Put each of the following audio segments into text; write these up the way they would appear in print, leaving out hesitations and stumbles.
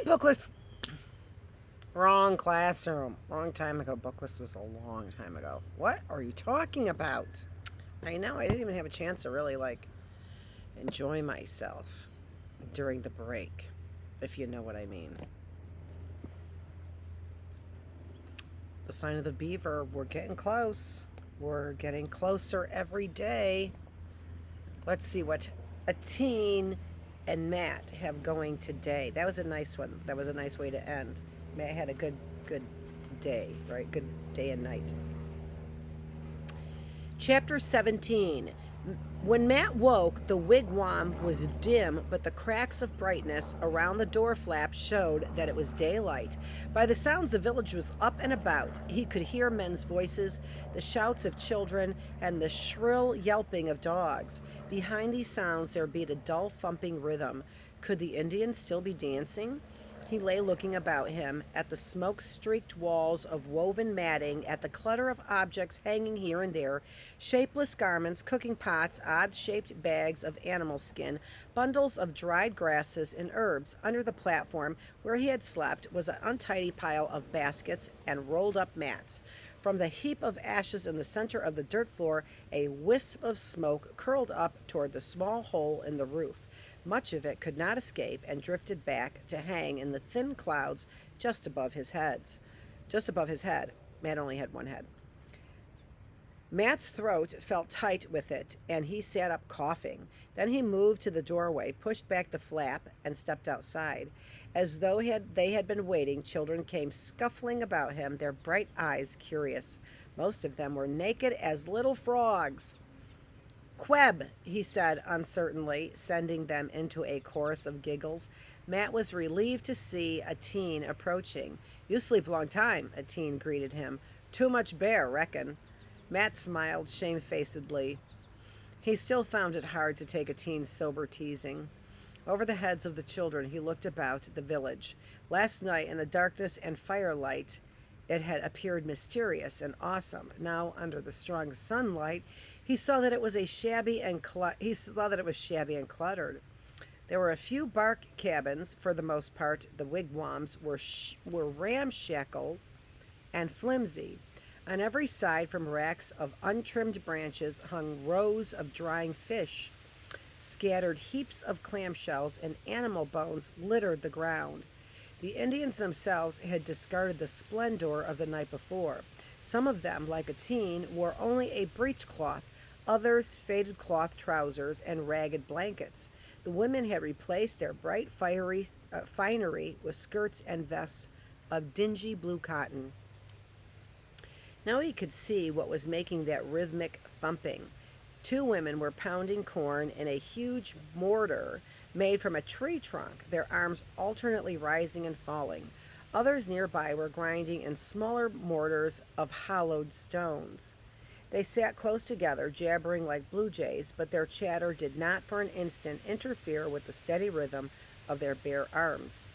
Bookless. Wrong classroom. Long time ago. Bookless was a long time ago. What are you talking about? I know. I didn't even have a chance to really, enjoy myself during the break, if you know what I mean. The sign of the Beaver. We're getting close. We're getting closer every day. Let's see what a teen and Matt have going today. That was a nice one. That was a nice way to end. Matt had a good day, right? Good day and night. Chapter 17. When Matt woke, the wigwam was dim, but the cracks of brightness around the door flap showed that it was daylight. By the sounds, the village was up and about. He could hear men's voices, the shouts of children, and the shrill yelping of dogs. Behind these sounds, there beat a dull thumping rhythm. Could the Indians still be dancing? He lay looking about him, at the smoke-streaked walls of woven matting, at the clutter of objects hanging here and there, shapeless garments, cooking pots, odd-shaped bags of animal skin, bundles of dried grasses and herbs. Under the platform where he had slept was an untidy pile of baskets and rolled-up mats. From the heap of ashes in the center of the dirt floor, a wisp of smoke curled up toward the small hole in the roof. Much of it could not escape and drifted back to hang in the thin clouds just above his head. Matt only had one head. Matt's throat felt tight with it, and he sat up coughing. Then he moved to the doorway, pushed back the flap, and stepped outside. As though they had been waiting, children came scuffling about him, their bright eyes curious. Most of them were naked as little frogs. Queb, he said uncertainly, sending them into a chorus of giggles. Matt was relieved to see a teen approaching. "You sleep long time," a teen greeted him. "Too much bear, reckon." Matt smiled shamefacedly. He still found it hard to take a teen's sober teasing. Over the heads of the children, he looked about the village. Last night, in the darkness and firelight, it had appeared mysterious and awesome. Now, under the strong sunlight, he saw that it was shabby and cluttered. There were a few bark cabins. For the most part, the wigwams were ramshackle and flimsy. On every side, from racks of untrimmed branches, hung rows of drying fish. Scattered heaps of clamshells and animal bones littered the ground. The Indians themselves had discarded the splendor of the night before. Some of them, like a teen, wore only a breechcloth, others faded cloth trousers and ragged blankets. The women had replaced their bright finery with skirts and vests of dingy blue cotton. Now he could see what was making that rhythmic thumping. Two women were pounding corn in a huge mortar made from a tree trunk, their arms alternately rising and falling. Others nearby were grinding in smaller mortars of hollowed stones. They sat close together, jabbering like blue jays, but their chatter did not for an instant interfere with the steady rhythm of their bare arms.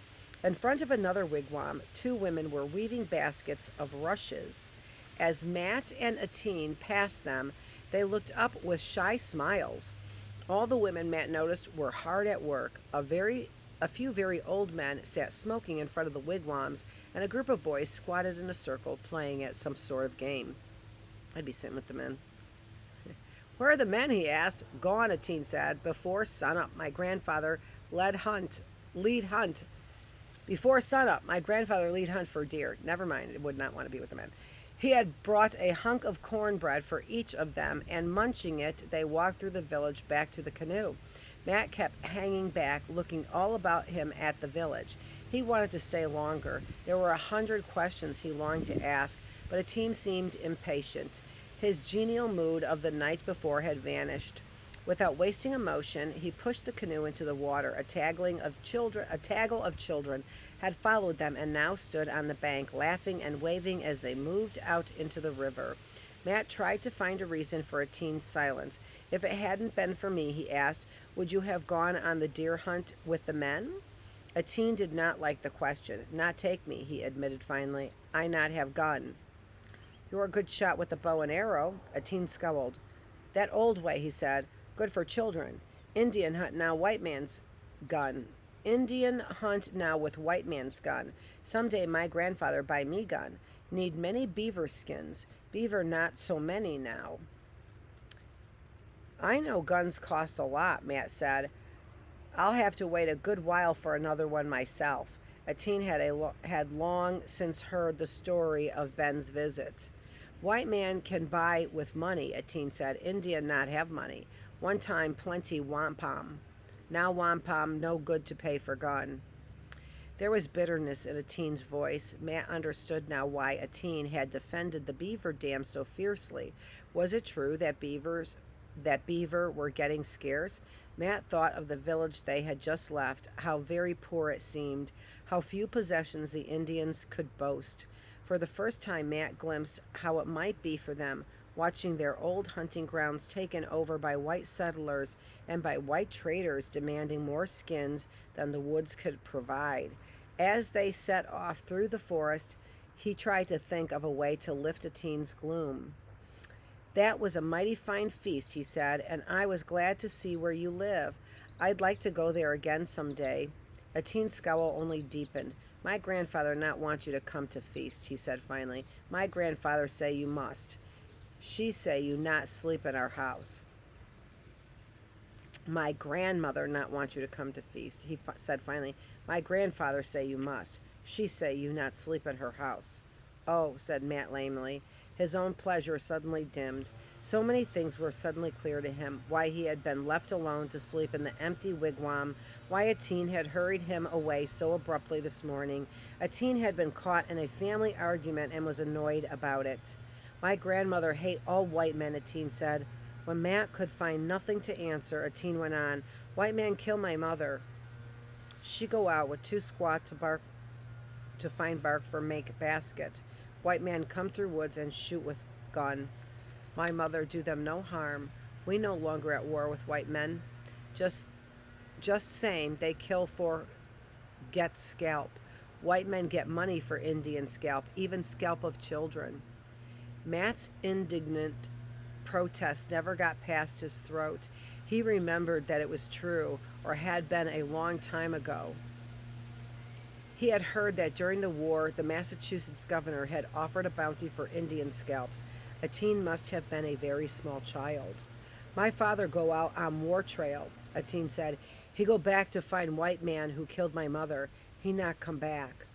In front of another wigwam, two women were weaving baskets of rushes. As Matt and a teen passed them, they looked up with shy smiles. All the women, Matt noticed, were hard at work. A few very old men sat smoking in front of the wigwams, and a group of boys squatted in a circle playing at some sort of game. I'd be sitting with the men. "Where are the men?" he asked. "Gone," a teen said. "Before sunup, my grandfather lead hunt. Before sunup, my grandfather lead hunt for deer." Never mind, it would not want to be with the men. He had brought a hunk of cornbread for each of them, and munching it, they walked through the village back to the canoe. Matt kept hanging back, looking all about him at the village. He wanted to stay longer. There were 100 questions he longed to ask, but a teen seemed impatient. His genial mood of the night before had vanished. Without wasting a motion, he pushed the canoe into the water. A taggle of children had followed them and now stood on the bank, laughing and waving as they moved out into the river. Matt tried to find a reason for a teen's silence. "If it hadn't been for me," he asked, "would you have gone on the deer hunt with the men?" A teen did not like the question. "Not take me," he admitted finally. "I not have gun." "You're a good shot with the bow and arrow." A teen scowled. "That old way," he said. "Good for children. Indian hunt now white man's gun." Indian hunt now with white man's gun. Someday my grandfather buy me gun. Need many beaver skins. Beaver not so many now. I know guns cost a lot, Matt said. I'll have to wait a good while for another one myself. A teen had long since heard the story of Ben's visit. White man can buy with money, a teen said. Indian not have money. One time plenty wampum. Now wampum no good to pay for gun. There was bitterness in a teen's voice. Matt understood now why a teen had defended the beaver dam so fiercely. Was it true that beaver were getting scarce? Matt thought of the village they had just left, how very poor it seemed, how few possessions the Indians could boast. For the first time, Matt glimpsed how it might be for them, watching their old hunting grounds taken over by white settlers and by white traders demanding more skins than the woods could provide. As they set off through the forest, he tried to think of a way to lift a teen's gloom. That was a mighty fine feast, he said, and I was glad to see where you live. I'd like to go there again some day. A teen's scowl only deepened. My grandfather not want you to come to feast, he said finally. My grandfather say you must. She say you not sleep in our house. My grandmother not want you to come to feast, he said finally. My grandfather say you must. She say you not sleep in her house. Oh, said Matt lamely. His own pleasure suddenly dimmed. So many things were suddenly clear to him. Why he had been left alone to sleep in the empty wigwam. Why a teen had hurried him away so abruptly this morning. A teen had been caught in a family argument and was annoyed about it. My grandmother hate all white men, a teen said. When Matt could find nothing to answer, a teen went on. White man kill my mother. She go out with too squat to find bark for make basket. White man come through woods and shoot with gun. My mother do them no harm. We no longer at war with white men. Just same, they kill for get scalp. White men get money for Indian scalp, even scalp of children. Matt's indignant protest never got past his throat. He remembered that it was true, or had been a long time ago. He had heard that during the war, the Massachusetts governor had offered a bounty for Indian scalps. A teen must have been a very small child. My father go out on war trail, a teen said. He go back to find white man who killed my mother. He not come back.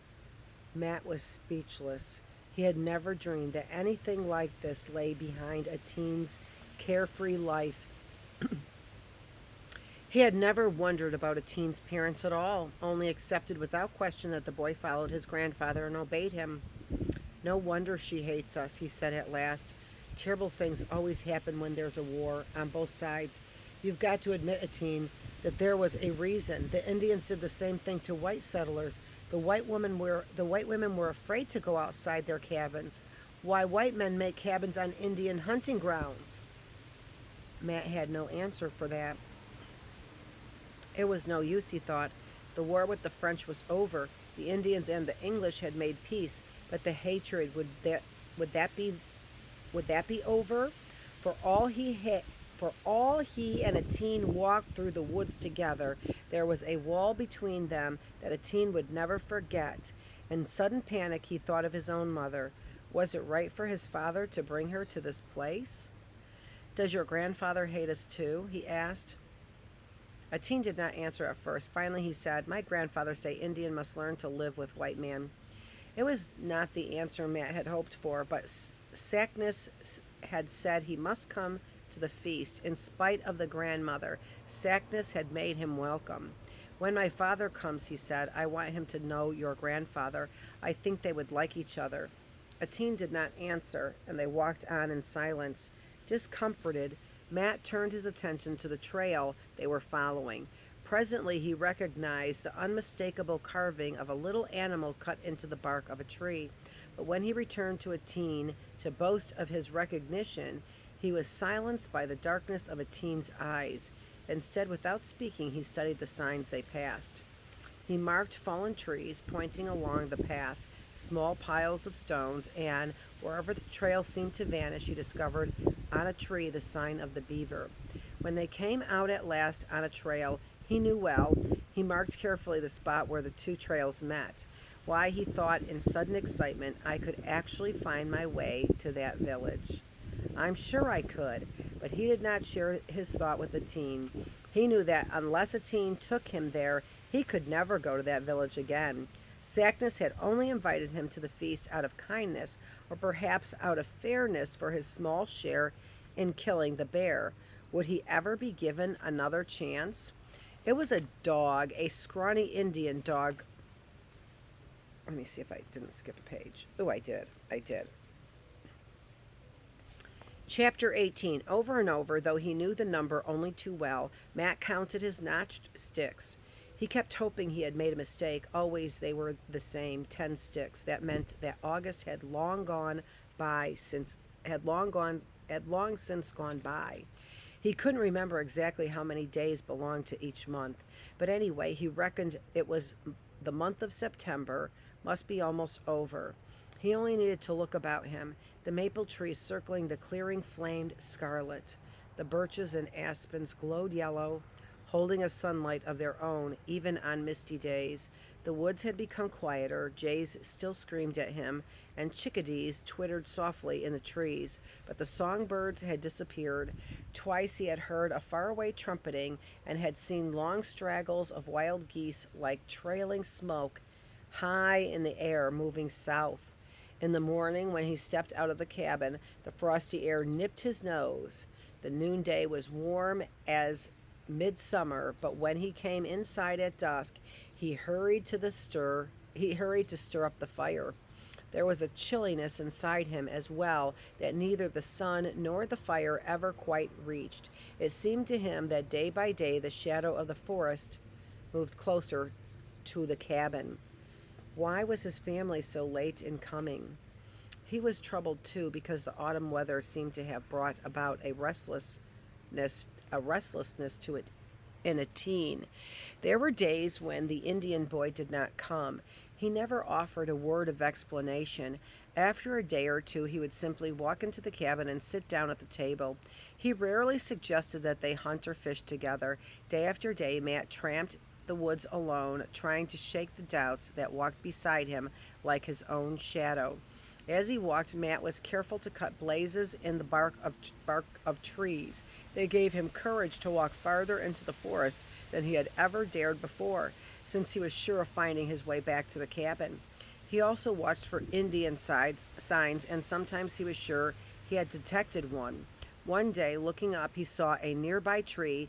Matt was speechless. He had never dreamed that anything like this lay behind a teen's carefree life. He had never wondered about a teen's parents at all, only accepted without question that the boy followed his grandfather and obeyed him. No wonder she hates us, he said at last. Terrible things always happen when there's a war, on both sides. You've got to admit, a teen, that there was a reason. The Indians did the same thing to white settlers. The white women were afraid to go outside their cabins. Why white men make cabins on Indian hunting grounds? Matt had no answer for that. It was no use, he thought. The war with the French was over. The Indians and the English had made peace, but the hatred would that be over? For all he and a teen walked through the woods together, there was a wall between them that a teen would never forget. In sudden panic, he thought of his own mother. Was it right for his father to bring her to this place? Does your grandfather hate us too? He asked. A teen did not answer at first. Finally, he said, my grandfather say Indian must learn to live with white man. It was not the answer Matt had hoped for, but Sackness had said he must come to the feast in spite of the grandmother. Sackness had made him welcome. When my father comes, he said, I want him to know your grandfather. I think they would like each other. A teen did not answer, and they walked on in silence. Discomforted, Matt turned his attention to the trail they were following. Presently, he recognized the unmistakable carving of a little animal cut into the bark of a tree. But when he returned to a teen to boast of his recognition, he was silenced by the darkness of a teen's eyes. Instead, without speaking, he studied the signs they passed. He marked fallen trees pointing along the path, small piles of stones, and wherever the trail seemed to vanish, he discovered on a tree the sign of the Beaver. When they came out at last on a trail, He knew well. He marked carefully the spot where the two trails met. Why, he thought in sudden excitement, I could actually find my way to that village. I'm sure I could, but he did not share his thought with the teen. He knew that unless a teen took him there, he could never go to that village again. Sackness had only invited him to the feast out of kindness, or perhaps out of fairness for his small share in killing the bear. Would he ever be given another chance? It was a dog, a scrawny Indian dog. Let me see if I didn't skip a page. Oh, I did. I did. Chapter 18. Over and over, though he knew the number only too well, Matt counted his notched sticks. He kept hoping he had made a mistake. Always they were the same, 10 sticks. That meant that August had long since gone by. He couldn't remember exactly how many days belonged to each month, but anyway, he reckoned it was the month of September, must be almost over. He only needed to look about him. The maple trees circling the clearing flamed scarlet. The birches and aspens glowed yellow, holding a sunlight of their own, even on misty days. The woods had become quieter. Jays still screamed at him, and chickadees twittered softly in the trees, but the songbirds had disappeared. Twice he had heard a faraway trumpeting and had seen long straggles of wild geese like trailing smoke high in the air moving south. In the morning, when he stepped out of the cabin, the frosty air nipped his nose. The noonday was warm as midsummer, but when he came inside at dusk, he hurried to stir up the fire. There was a chilliness inside him as well that neither the sun nor the fire ever quite reached. It seemed to him that day by day the shadow of the forest moved closer to the cabin. Why was his family so late in coming? He was troubled too, because the autumn weather seemed to have brought about a restlessness to it in a teen. There were days when the Indian boy did not come. He never offered a word of explanation. After a day or two, he would simply walk into the cabin and sit down at the table. He rarely suggested that they hunt or fish together. Day after day, Matt tramped the woods alone, trying to shake the doubts that walked beside him like his own shadow. As he walked, Matt was careful to cut blazes in the bark of trees. They gave him courage to walk farther into the forest than he had ever dared before, since he was sure of finding his way back to the cabin. He also watched for Indian signs, and sometimes he was sure he had detected one. One day, looking up, he saw in a nearby tree,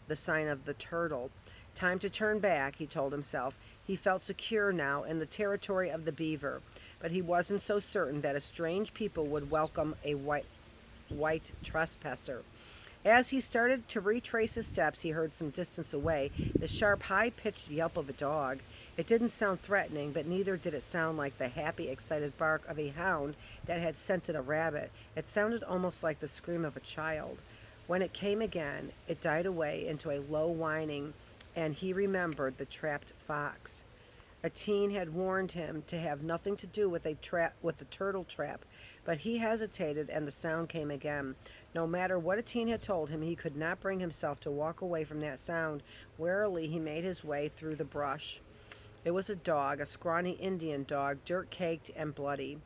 the sign of the turtle. Time to turn back, he told himself. He felt secure now in the territory of the beaver, but he wasn't so certain that a strange people would welcome a white trespasser. As he started to retrace his steps, he heard some distance away the sharp, high-pitched yelp of a dog. It didn't sound threatening, but neither did it sound like the happy, excited bark of a hound that had scented a rabbit. It sounded almost like the scream of a child. When it came again, it died away into a low whining, and he remembered the trapped fox. A teen had warned him to have nothing to do with the turtle trap, but he hesitated, and the sound came again. No matter what a teen had told him, he could not bring himself to walk away from that sound. Warily, he made his way through the brush. It was a dog, a scrawny Indian dog, dirt-caked and bloody.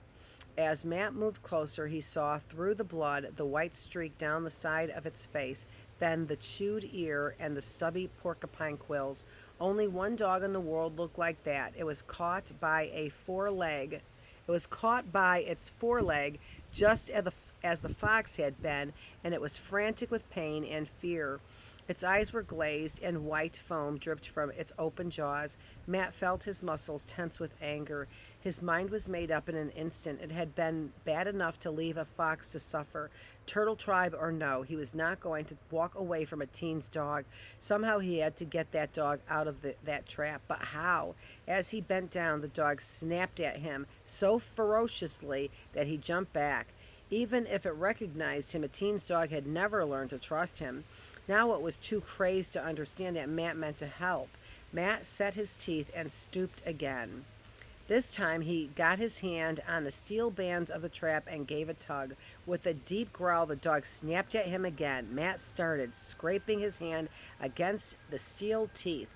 As Matt moved closer, he saw through the blood the white streak down the side of its face, then the chewed ear and the stubby porcupine quills. Only one dog in the world looked like that. It was caught by its foreleg, just as the fox had been, and it was frantic with pain and fear. Its eyes were glazed, and white foam dripped from its open jaws. Matt felt his muscles tense with anger. His mind was made up in an instant. It had been bad enough to leave a fox to suffer. Turtle tribe or no, he was not going to walk away from a teen's dog. Somehow he had to get that dog out of that trap. But how? As he bent down, the dog snapped at him so ferociously that he jumped back. Even if it recognized him, a teen's dog had never learned to trust him. Now it was too crazed to understand that Matt meant to help. Matt set his teeth and stooped again. This time he got his hand on the steel bands of the trap and gave a tug. With a deep growl, the dog snapped at him again. Matt started, scraping his hand against the steel teeth.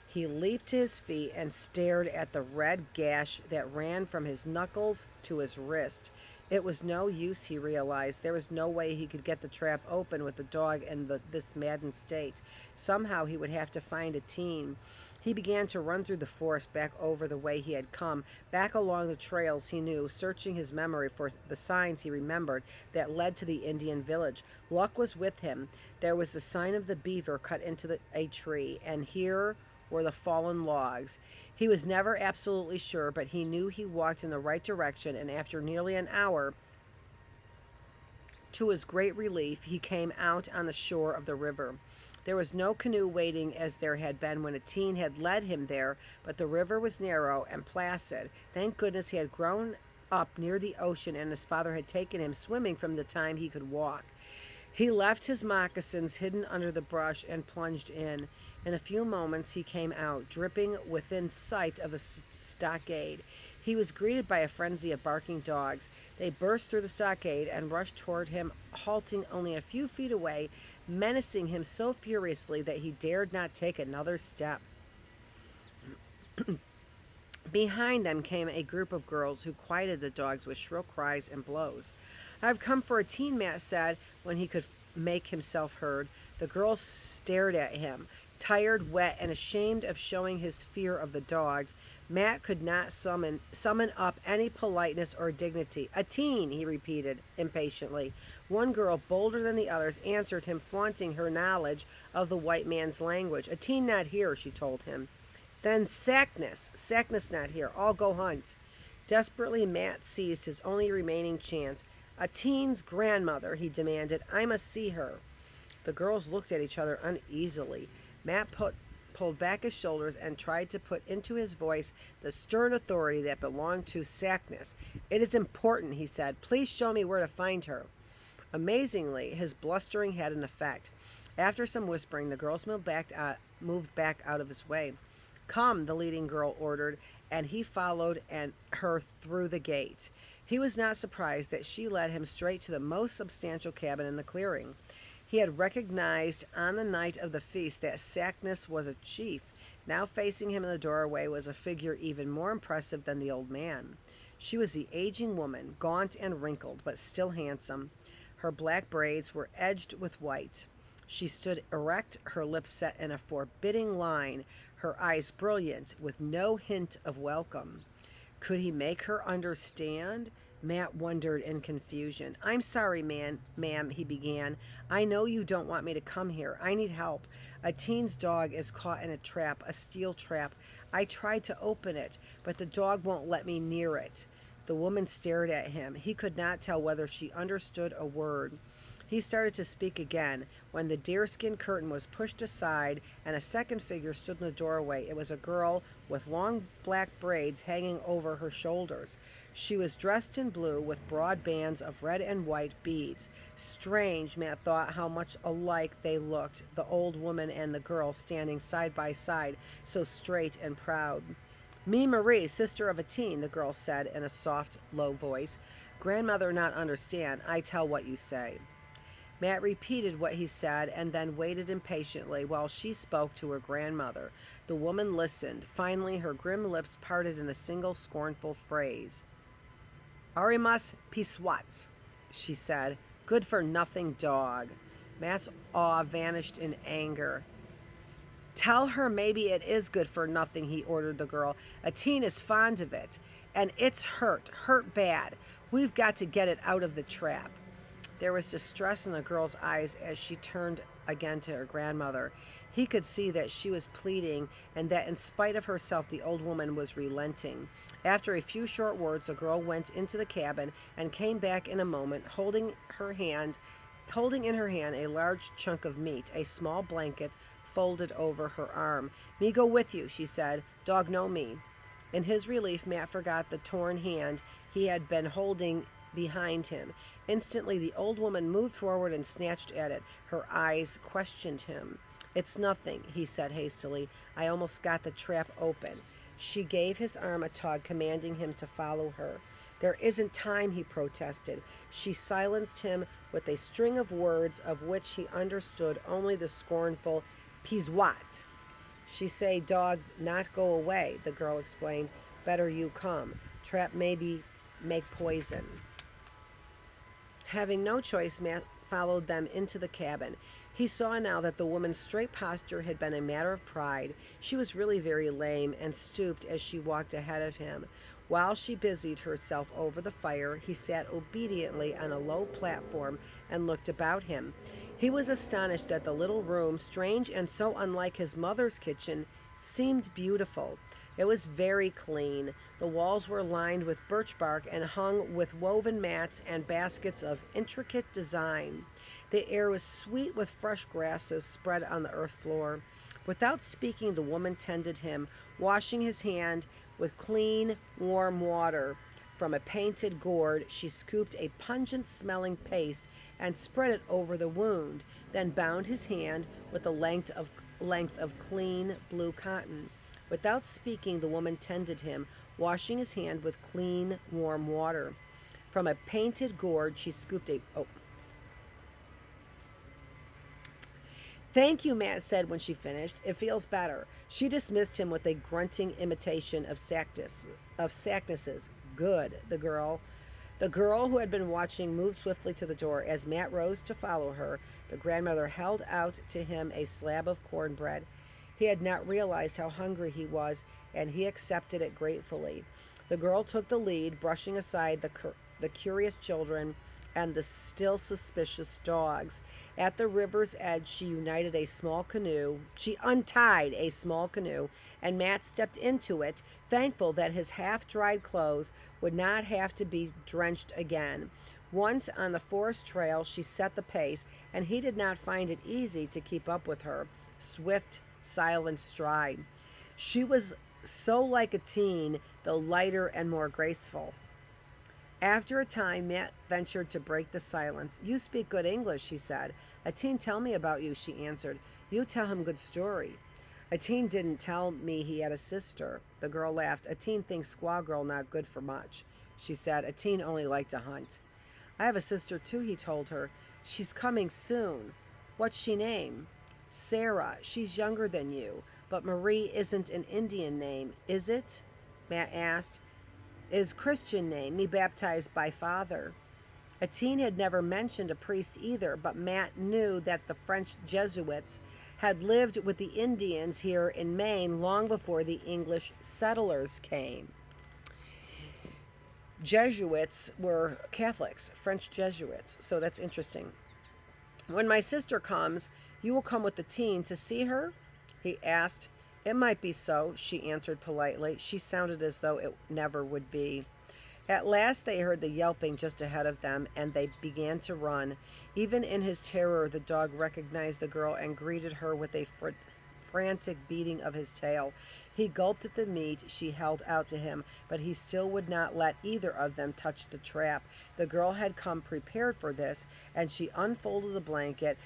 He leaped to his feet and stared at the red gash that ran from his knuckles to his wrist. It was no use, he realized. There was no way he could get the trap open with the dog in this maddened state. Somehow he would have to find a team. He began to run through the forest back over the way he had come, back along the trails he knew, searching his memory for the signs he remembered that led to the Indian village. Luck was with him. There was the sign of the Beaver cut into a tree, and here were the fallen logs. He was never absolutely sure, but he knew he walked in the right direction, and after nearly an hour, to his great relief, he came out on the shore of the river. There was no canoe waiting as there had been when a teen had led him there, but the river was narrow and placid. Thank goodness he had grown up near the ocean and his father had taken him swimming from the time he could walk. He left his moccasins hidden under the brush and plunged in. In a few moments he came out, dripping within sight of the stockade. He was greeted by a frenzy of barking dogs. They burst through the stockade and rushed toward him, halting only a few feet away, menacing him so furiously that he dared not take another step. Behind them came a group of girls who quieted the dogs with shrill cries and blows. "I've come for a teen," Matt said when he could make himself heard. The girls stared at him. Tired, wet, and ashamed of showing his fear of the dogs, Matt could not summon up any politeness or dignity. "A teen," he repeated impatiently. One girl, bolder than the others, answered him, flaunting her knowledge of the white man's language. "A teen not here," she told him. "Then Sackness not here. I'll go hunt." Desperately, Matt seized his only remaining chance. "A teen's grandmother," he demanded. "I must see her." The girls looked at each other uneasily. Matt pulled back his shoulders and tried to put into his voice the stern authority that belonged to Sackness. "It is important," he said. "Please show me where to find her." Amazingly, his blustering had an effect. After some whispering, the girls moved back out of his way. "Come," the leading girl ordered, and he followed her through the gate. He was not surprised that she led him straight to the most substantial cabin in the clearing. He had recognized on the night of the feast that Sackness was a chief. Now facing him in the doorway was a figure even more impressive than the old man. She was the aging woman, gaunt and wrinkled, but still handsome. Her black braids were edged with white. She stood erect, her lips set in a forbidding line, her eyes brilliant, with no hint of welcome. Could he make her understand? Matt wondered in confusion. "I'm sorry, ma'am," he began. "I know you don't want me to come here. I need help. A teen's dog is caught in a trap, a steel trap. I tried to open it, but the dog won't let me near it." The woman stared at him. He could not tell whether she understood a word. He started to speak again when the deerskin curtain was pushed aside and a second figure stood in the doorway. It was a girl with long black braids hanging over her shoulders. She was dressed in blue with broad bands of red and white beads. Strange, Matt thought, how much alike they looked, the old woman and the girl standing side by side, so straight and proud. "Me Marie, sister of a teen," the girl said in a soft, low voice. "Grandmother not understand. I tell what you say." Matt repeated what he said and then waited impatiently while she spoke to her grandmother. The woman listened. Finally, her grim lips parted in a single scornful phrase. "Arimas piswats," she said. "Good-for-nothing dog." Matt's awe vanished in anger. "Tell her maybe it is good for nothing," he ordered the girl. "A teen is fond of it, and it's hurt bad. We've got to get it out of the trap." There was distress in the girl's eyes as she turned again to her grandmother. He could see that she was pleading and that in spite of herself the old woman was relenting. After a few short words, the girl went into the cabin and came back in a moment, holding in her hand a large chunk of meat, a small blanket folded over her arm. "Me go with you," she said. "Dog know me." In his relief, Matt forgot the torn hand he had been holding behind him. Instantly, the old woman moved forward and snatched at it. Her eyes questioned him. "It's nothing," he said hastily. "I almost got the trap open." She gave his arm a tug, commanding him to follow her. There isn't time, he protested. She silenced him with a string of words of which he understood only the scornful "Peas what?" She say, "Dog not go away," the girl explained. "Better you come. Trap maybe make poison." Having no choice, Matt followed them into the cabin. He saw now that the woman's straight posture had been a matter of pride. She was really very lame and stooped as she walked ahead of him. While she busied herself over the fire, he sat obediently on a low platform and looked about him. He was astonished that the little room, strange and so unlike his mother's kitchen, seemed beautiful. It was very clean. The walls were lined with birch bark and hung with woven mats and baskets of intricate design. The air was sweet with fresh grasses spread on the earth floor. Without speaking, the woman tended him, washing his hand with clean, warm water. From a painted gourd, she scooped a pungent-smelling paste and spread it over the wound, then bound his hand with a length of clean blue cotton. Without speaking, the woman tended him, washing his hand with clean, warm water. From a painted gourd, she scooped a... Oh. "Thank you," Matt said when she finished. "It feels better." She dismissed him with a grunting imitation of Sackness's. "Good," the girl who had been watching moved swiftly to the door. As Matt rose to follow her, the grandmother held out to him a slab of cornbread. He had not realized how hungry he was, and he accepted it gratefully. The girl took the lead, brushing aside the curious children and the still suspicious dogs. At the river's edge, she untied a small canoe, and Matt stepped into it, thankful that his half-dried clothes would not have to be drenched again. Once on the forest trail, she set the pace, and he did not find it easy to keep up with her swift, silent stride. She was so like a teen, though lighter and more graceful. After a time, Matt ventured to break the silence. "You speak good English," he said. "Atine tell me about you," she answered. "You tell him good story." "Atine didn't tell me he had a sister." The girl laughed. "Atine thinks squaw girl not good for much," she said. "Atine only like to hunt." "I have a sister too," he told her. "She's coming soon." "What's she name?" "Sarah. She's younger than you. But Marie isn't an Indian name, is it?" Matt asked. "Is Christian name, me baptized by father." Atine had never mentioned a priest either, but Matt knew that the French Jesuits had lived with the Indians here in Maine long before the English settlers came. Jesuits were Catholics, French Jesuits, so that's interesting. "When my sister comes, you will come with the teen to see her?" he asked. "It might be so," she answered politely. She sounded as though it never would be. At last they heard the yelping just ahead of them, and they began to run. Even in his terror, the dog recognized the girl and greeted her with a frantic beating of his tail. He gulped at the meat she held out to him, but he still would not let either of them touch the trap. The girl had come prepared for this, and she unfolded the blanket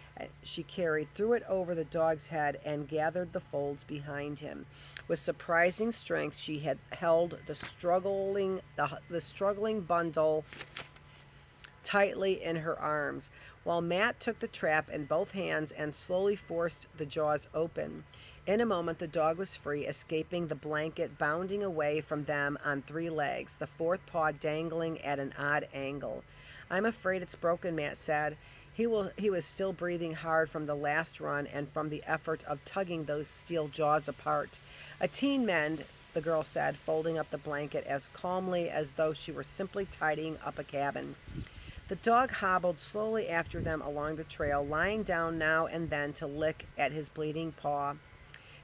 she carried, threw it over the dog's head, and gathered the folds behind him. With surprising strength, she had held the struggling bundle tightly in her arms, while Matt took the trap in both hands and slowly forced the jaws open. In a moment, the dog was free, escaping the blanket, bounding away from them on 3 legs, the 4th paw dangling at an odd angle. "I'm afraid it's broken," Matt said. He was still breathing hard from the last run and from the effort of tugging those steel jaws apart. "A teen mend," the girl said, folding up the blanket as calmly as though she were simply tidying up a cabin. The dog hobbled slowly after them along the trail, lying down now and then to lick at his bleeding paw.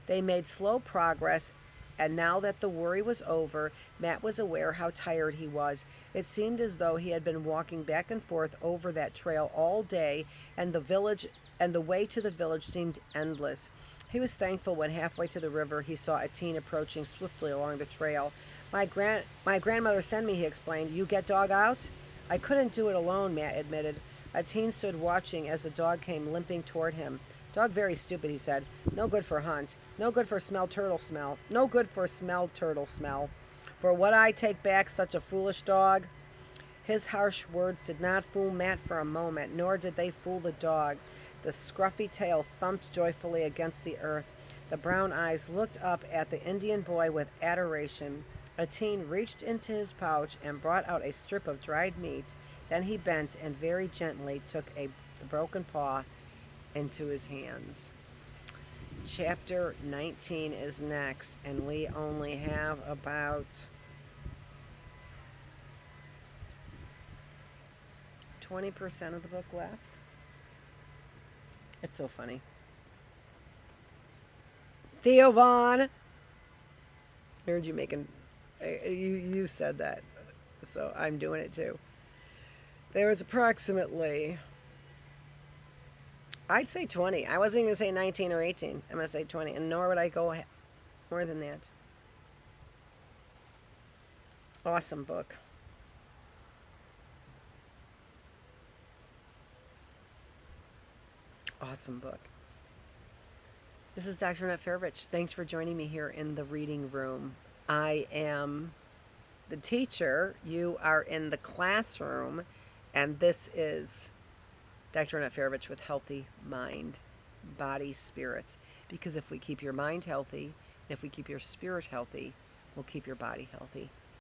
They made slow progress, and now that the worry was over, Matt was aware how tired he was. It seemed as though he had been walking back and forth over that trail all day, and the way to the village seemed endless. He was thankful when halfway to the river he saw a teen approaching swiftly along the trail. My grandmother sent me," he explained. "You get dog out?" "I couldn't do it alone," Matt admitted. A teen stood watching as the dog came limping toward him. Dog very stupid, he said. No good for hunt. No good for smell turtle smell. No good for smell turtle smell. For what I take back such a foolish dog? His harsh words did not fool Matt for a moment, nor did they fool the dog. The scruffy tail thumped joyfully against the earth. The brown eyes looked up at the Indian boy with adoration. A teen reached into his pouch and brought out a strip of dried meat. Then he bent and very gently took the broken paw into his hands. Chapter 19 is next, and we only have about 20% of the book left. It's so funny. Theo Vaughn. I heard you making. You said that, so I'm doing it too. There was approximately, I'd say 20. I wasn't even going to say 19 or 18. I'm going to say 20, and nor would I go more than that. Awesome book. Awesome book. This is Dr. Annette Feravich. Thanks for joining me here in the reading room. I am the teacher. You are in the classroom. And this is Dr. Annette Feravich with Healthy Mind, Body, Spirit. Because if we keep your mind healthy, and if we keep your spirit healthy, we'll keep your body healthy.